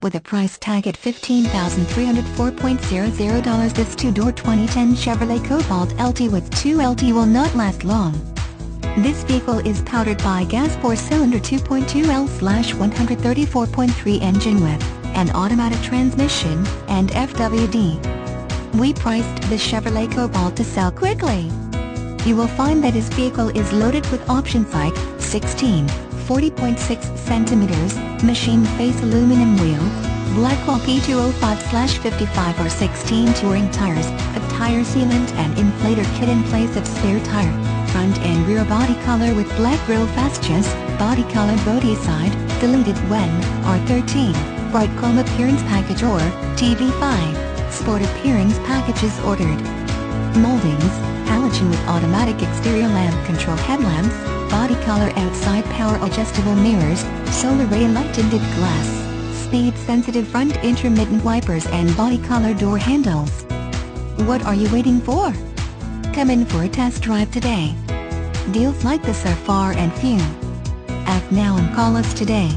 With a price tag at $15,304.00, this two-door 2010 Chevrolet Cobalt LT with 2LT will not last long. This vehicle is powered by gas 4-cylinder 2.2L/134.3 engine with an automatic transmission and FWD. We priced the Chevrolet Cobalt to sell quickly. You will find that this vehicle is loaded with options like 16, 40.6 cm, machine face aluminum wheels, Blackwell P205/55 or 16 touring tires, a tire sealant and inflator kit in place of spare tire, front and rear body color with black grille fascias, body color body side, deleted when, R13, bright chrome appearance package or, TV5, sport appearance packages ordered. Moldings, halogen with automatic exterior lamp control headlamps, body color outside power adjustable mirrors, solar ray light tinted glass, speed sensitive front intermittent wipers and body color door handles. What are you waiting for? Come in for a test drive today. Deals like this are far and few. Act now and call us today.